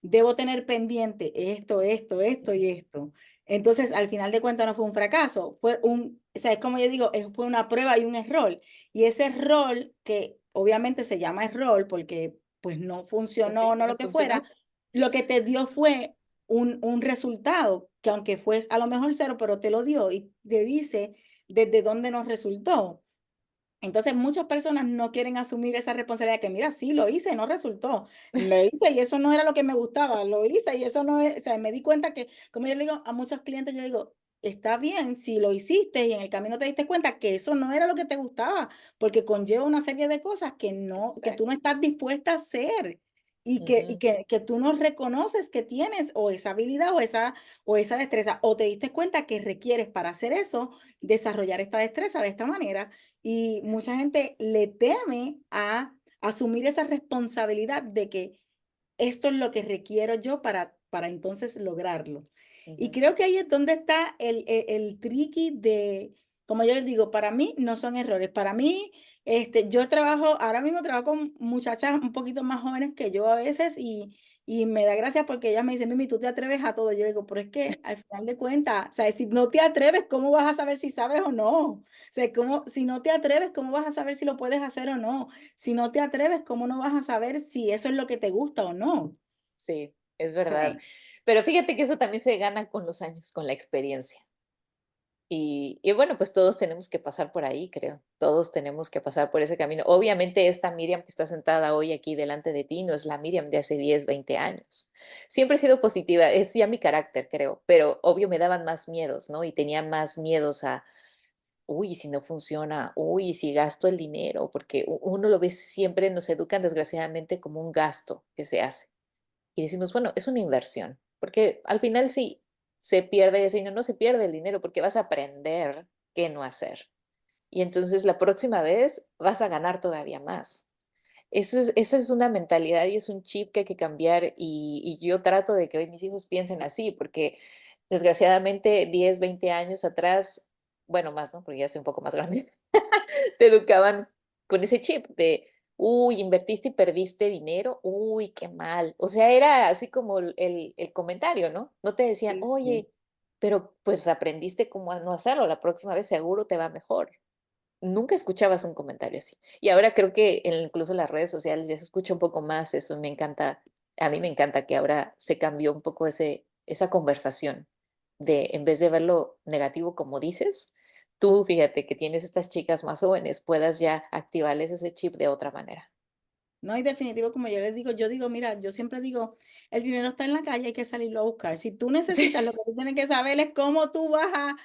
debo tener pendiente esto, esto, esto y ujú, esto. Entonces, al final de cuentas no fue un fracaso, o sea, es como yo digo, fue una prueba y un error. Y ese error, que obviamente se llama error porque pues no pues funcionó, sí, no no lo que funcionó. fuera, lo que te dio fue un resultado, que aunque fue a lo mejor cero, pero te lo dio y te dice desde dónde nos resultó. Entonces, muchas personas no quieren asumir esa responsabilidad que, mira, sí, lo hice, no resultó. Lo hice y eso no era lo que me gustaba. Lo hice y eso no es, o sea, me di cuenta que, como yo le digo a muchos clientes, yo digo, está bien si lo hiciste y en el camino te diste cuenta que eso no era lo que te gustaba, porque conlleva una serie de cosas que no, que tú no Exacto. estás dispuesta a hacer Ujú, que tú no reconoces que tienes o esa habilidad o esa destreza, o te diste cuenta que requieres para hacer eso, desarrollar esta destreza de esta manera. Y mucha gente le teme a asumir esa responsabilidad de que esto es lo que requiero yo para entonces lograrlo. Y ujú. creo que ahí es donde está el tricky de, como yo les digo, para mí no son errores. Para mí, yo trabajo, ahora mismo trabajo con muchachas un poquito más jóvenes que yo a veces y me da gracia porque ellas me dicen, Mimi, tú te atreves a todo. Yo le digo, pero es que al final de cuentas, o sea, si no te atreves, ¿cómo vas a saber si sabes o no? O sea, si no te atreves, ¿cómo vas a saber si lo puedes hacer o no? Si no te atreves, ¿cómo no vas a saber si eso es lo que te gusta o no? Sí, es verdad. Sí. Pero fíjate que eso también se gana con los años, con la experiencia. Y bueno, pues todos tenemos que pasar por ahí, creo. Todos tenemos que pasar por ese camino. Obviamente esta Miriam que está sentada hoy aquí delante de ti no es la Miriam de hace 10, 20 años. Siempre he sido positiva, es ya mi carácter, creo, pero obvio me daban más miedos, ¿no? Y tenía más miedos a, uy, si no funciona, uy, si gasto el dinero, porque uno lo ve siempre, nos educan desgraciadamente como un gasto que se hace. Y decimos, bueno, es una inversión, porque al final sí se pierde ese dinero, no se pierde el dinero porque vas a aprender qué no hacer. Y entonces la próxima vez vas a ganar todavía más. Esa es una mentalidad y es un chip que hay que cambiar y yo trato de que hoy mis hijos piensen así, porque desgraciadamente 10, 20 años atrás, bueno, más, ¿no? Porque ya soy un poco más grande, te educaban con ese chip de, uy, invertiste y perdiste dinero, uy, qué mal. O sea, era así como el comentario, ¿no? No te decían, Sí, sí. oye, pero pues aprendiste cómo a no hacerlo, la próxima vez seguro te va mejor. Nunca escuchabas un comentario así. Y ahora creo que incluso en las redes sociales ya se escucha un poco más eso. Me encanta, a mí me encanta que ahora se cambió un poco esa conversación de, en vez de verlo negativo como dices, tú fíjate que tienes estas chicas más jóvenes, puedas ya activarles ese chip de otra manera. No, y definitivo, como yo les digo, yo digo, mira, yo siempre digo, el dinero está en la calle, hay que salirlo a buscar. Si tú Sí. necesitas, lo que tú tienes que saber es cómo tú vas a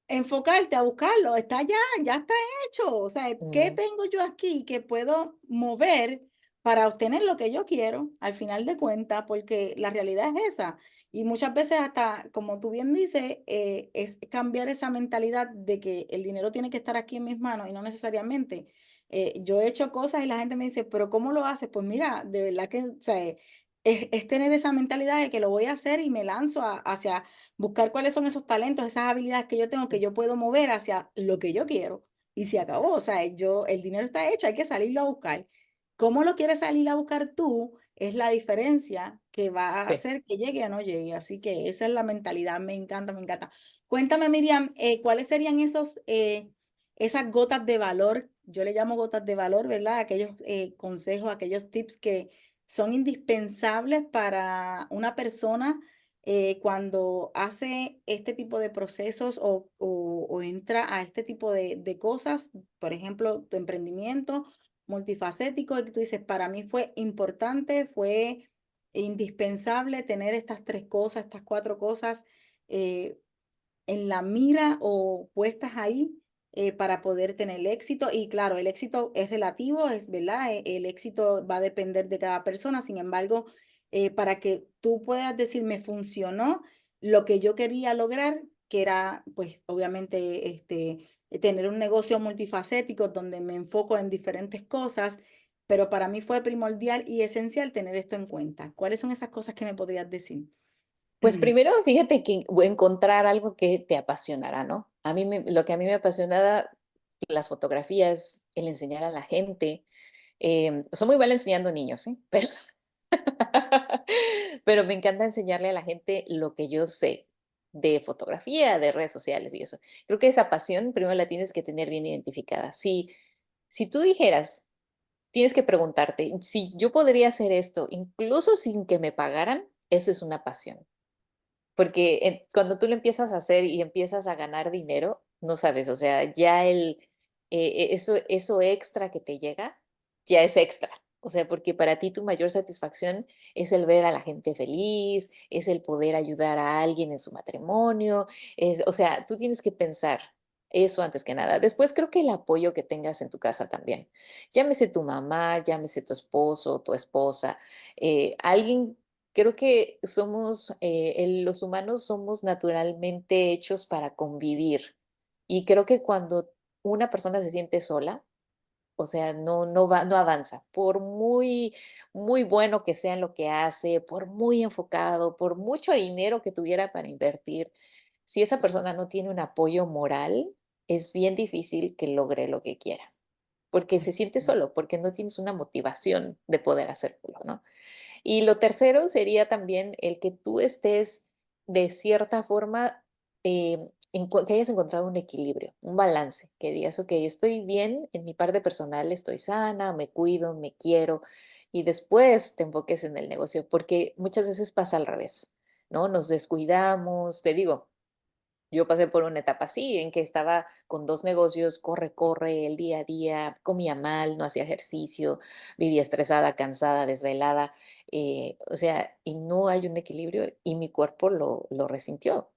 enfocarte a buscarlo. Está ya, ya está hecho. O sea, ¿qué Mm, tengo yo aquí que puedo mover para obtener lo que yo quiero al final de cuentas? Porque la realidad es esa. Y muchas veces hasta, como tú bien dices, es cambiar esa mentalidad de que el dinero tiene que estar aquí en mis manos y no necesariamente. Yo he hecho cosas y la gente me dice, pero ¿cómo lo haces? Pues mira, de verdad que, o sea, es tener esa mentalidad de que lo voy a hacer y me lanzo hacia buscar cuáles son esos talentos, esas habilidades que yo tengo que sí, yo puedo mover hacia lo que yo quiero. Y se acabó, o sea, el dinero está hecho, hay que salirlo a buscar. ¿Cómo lo quieres salir a buscar tú? Es la diferencia que va a sí. hacer que llegue o no llegue. Así que esa es la mentalidad, me encanta, me encanta. Cuéntame, Miriam, ¿cuáles serían esas gotas de valor? Yo le llamo gotas de valor, ¿verdad? Aquellos consejos, aquellos tips que son indispensables para una persona cuando hace este tipo de procesos o entra a este tipo de cosas, por ejemplo, tu emprendimiento multifacético, y que tú dices, para mí fue importante, fue indispensable tener estas tres cosas, estas cuatro cosas eh, en la mira o puestas ahí para poder tener éxito? Y claro, el éxito es relativo, es verdad, el éxito va a depender de cada persona. Sin embargo, para que tú puedas decir, me funcionó lo que yo quería lograr, que era, pues, obviamente, tener un negocio multifacético donde me enfoco en diferentes cosas, pero para mí fue primordial y esencial tener esto en cuenta. ¿Cuáles son esas cosas que me podrías decir? Pues primero, fíjate que encontrar algo que te apasionará, ¿no? Lo que a mí me apasionaba, las fotografías, el enseñar a la gente. Soy muy mala enseñando niños, ¿sí? Pero me encanta enseñarle a la gente lo que yo sé de fotografía, de redes sociales y eso. Creo que esa pasión primero la tienes que tener bien identificada. Si tú dijeras, tienes que preguntarte, si yo podría hacer esto, incluso sin que me pagaran, eso es una pasión. Porque cuando tú lo empiezas a hacer y empiezas a ganar dinero, no sabes, o sea, ya eso extra que te llega, ya es extra. O sea, porque para ti tu mayor satisfacción es el ver a la gente feliz, es el poder ayudar a alguien en su matrimonio, o sea, tú tienes que pensar eso antes que nada. Después creo que el apoyo que tengas en tu casa también. Llámese tu mamá, llámese tu esposo, tu esposa, alguien. Creo que los humanos somos naturalmente hechos para convivir. Y creo que cuando una persona se siente sola, o sea, no avanza. Por muy bueno que sea en lo que hace, por muy enfocado, por mucho dinero que tuviera para invertir, si esa persona no tiene un apoyo moral, es bien difícil que logre lo que quiera, porque se siente solo, porque no tienes una motivación de poder hacerlo, ¿no? Y lo tercero sería también el que tú estés de cierta forma, que hayas encontrado un equilibrio, un balance, que digas, ok, estoy bien en mi parte personal, estoy sana, me cuido, me quiero, y después te enfoques en el negocio, porque muchas veces pasa al revés, ¿no? Nos descuidamos, te digo, yo pasé por una etapa así, en que estaba con 2 negocios, corre, corre, el día a día, comía mal, no hacía ejercicio, vivía estresada, cansada, desvelada, o sea, y no hay un equilibrio y mi cuerpo lo resintió.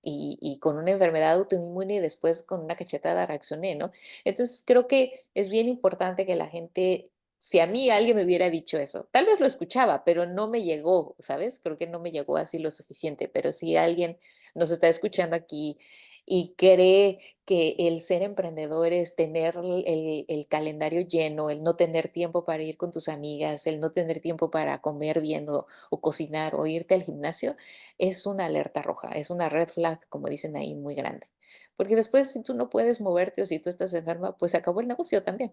Y con una enfermedad autoinmune y después con una cachetada reaccioné, ¿no? Entonces creo que es bien importante que la gente, si a mí alguien me hubiera dicho eso, tal vez lo escuchaba, pero no me llegó, ¿sabes? Creo que no me llegó así lo suficiente, pero si alguien nos está escuchando aquí y cree que el ser emprendedor es tener el calendario lleno, el no tener tiempo para ir con tus amigas, el no tener tiempo para comer viendo o cocinar o irte al gimnasio, es una alerta roja, es una red flag, como dicen ahí, muy grande. Porque después, si tú no puedes moverte o si tú estás enferma, pues se acabó el negocio también.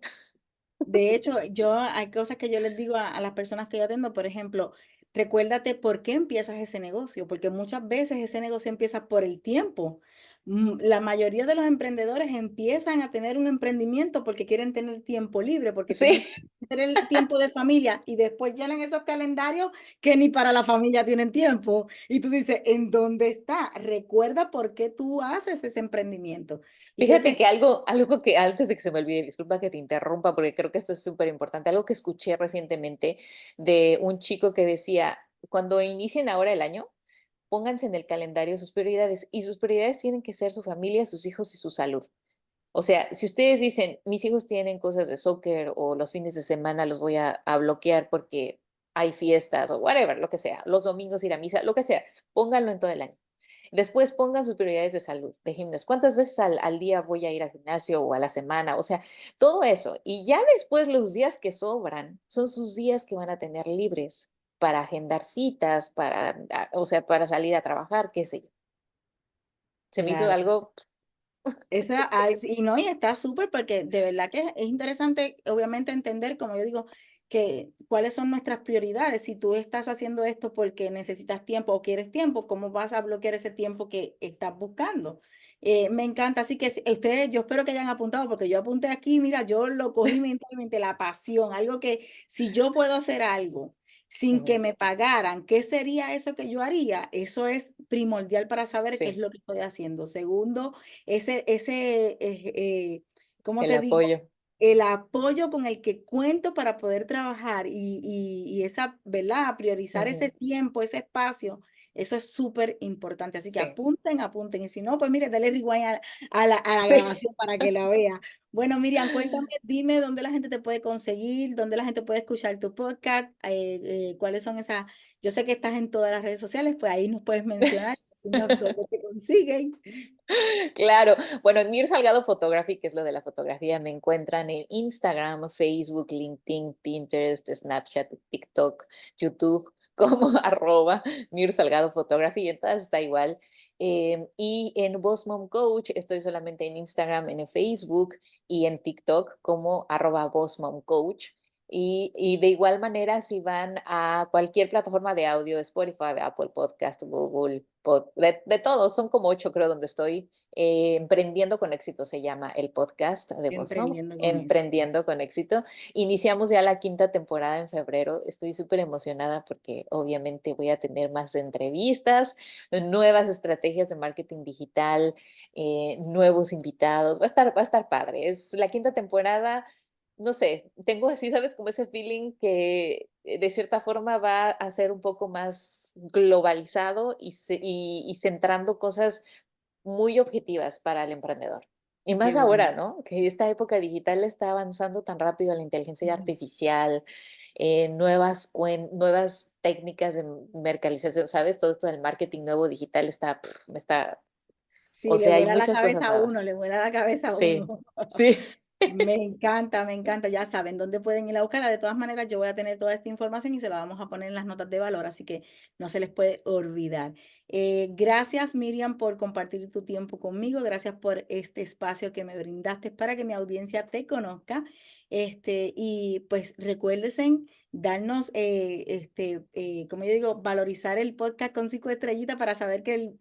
De hecho, hay cosas que yo les digo a las personas que yo atiendo, por ejemplo, recuérdate por qué empiezas ese negocio, porque muchas veces ese negocio empieza por el tiempo. La mayoría de los emprendedores empiezan a tener un emprendimiento porque quieren tener tiempo libre, porque tienen Sí. que tener el tiempo de familia y después llenan esos calendarios que ni para la familia tienen tiempo. Y tú dices, ¿en dónde está? Recuerda por qué tú haces ese emprendimiento. Y creo Fíjate que que algo que antes de que se me olvide, disculpa que te interrumpa, porque creo que esto es súper importante, algo que escuché recientemente de un chico que decía, cuando inicien ahora el año, pónganse en el calendario sus prioridades y sus prioridades tienen que ser su familia, sus hijos y su salud. O sea, si ustedes dicen, mis hijos tienen cosas de soccer o los fines de semana los voy a bloquear porque hay fiestas o whatever, lo que sea, los domingos ir a misa, lo que sea, pónganlo en todo el año. Después pongan sus prioridades de salud, de gimnasio. ¿Cuántas veces al día voy a ir al gimnasio o a la semana? O sea, todo eso. Y ya después los días que sobran son sus días que van a tener libres para agendar citas, o sea, para salir a trabajar, qué sé yo. Se me hizo claro. algo, Y no, y está súper porque de verdad que es interesante, obviamente, entender, como yo digo, que cuáles son nuestras prioridades. Si tú estás haciendo esto porque necesitas tiempo o quieres tiempo, ¿cómo vas a bloquear ese tiempo que estás buscando? Me encanta, así que ustedes, yo espero que hayan apuntado, porque yo apunté aquí, mira, yo lo cogí mentalmente, la pasión, algo que si yo puedo hacer algo sin que Ujú. me pagaran, ¿qué sería eso que yo haría? Eso es primordial para saber qué es Sí, lo que estoy haciendo. Segundo, ¿cómo el te digo? apoyo. El apoyo con el que cuento para poder trabajar y esa, ¿verdad? Priorizar ese Ujú. tiempo, ese espacio, eso es súper importante. Así que Sí, apunten, apunten. Y si no, pues mire, dale rewind a la sí. grabación para que la vea. Bueno, Miriam, cuéntame, dime dónde la gente te puede conseguir, dónde la gente puede escuchar tu podcast, cuáles son esas. Yo sé que estás en todas las redes sociales, pues ahí nos puedes mencionar, decirnos dónde te consiguen. Claro. Bueno, en Mir Salgado Photography, que es lo de la fotografía, me encuentran en Instagram, Facebook, LinkedIn, Pinterest, Snapchat, TikTok, YouTube, como @Mir Salgado Photography, y en todas está igual. Y en Boss Mom Coach estoy solamente en Instagram, en Facebook y en TikTok como @Boss Mom Coach. Y de igual manera, si van a cualquier plataforma de audio, Spotify, Apple Podcast, Google, de todos, son como 8 creo donde estoy. Emprendiendo con éxito se llama el podcast de Boss Mom. Emprendiendo con eso. Emprendiendo con éxito. Iniciamos ya la quinta temporada en febrero. Estoy súper emocionada porque obviamente voy a tener más entrevistas, nuevas estrategias de marketing digital, nuevos invitados. Va a estar padre. Es la quinta temporada, no sé, tengo así, ¿sabes? Como ese feeling que de cierta forma va a ser un poco más globalizado y centrando cosas muy objetivas para el emprendedor. Y Qué más bueno. ahora, ¿no? Que esta época digital está avanzando tan rápido, la inteligencia Ujú. artificial, nuevas técnicas de mercadización, ¿sabes? Todo esto del marketing nuevo digital o Sí, le sea, hay vuela la muchas cosas cabeza a uno, nuevas. le vuela la cabeza a Sí, uno. sí. Me encanta, ya saben dónde pueden ir a buscarla. De todas maneras, yo voy a tener toda esta información y se la vamos a poner en las notas de valor, así que no se les puede olvidar. Gracias, Miriam, por compartir tu tiempo conmigo. Gracias por este espacio que me brindaste para que mi audiencia te conozca. Y pues recuérdense darnos, como yo digo, valorizar el podcast con 5 estrellitas para saber que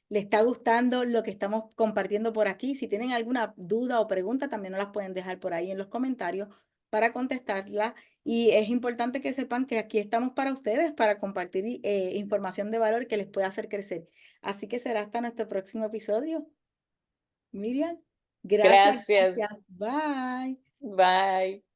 le está gustando lo que estamos compartiendo por aquí. Si tienen alguna duda o pregunta, también nos las pueden dejar por ahí en los comentarios para contestarla. Y es importante que sepan que aquí estamos para ustedes, para compartir información de valor que les pueda hacer crecer. Así que será hasta nuestro próximo episodio. Miriam, gracias, gracias. Gracias. Bye. Bye.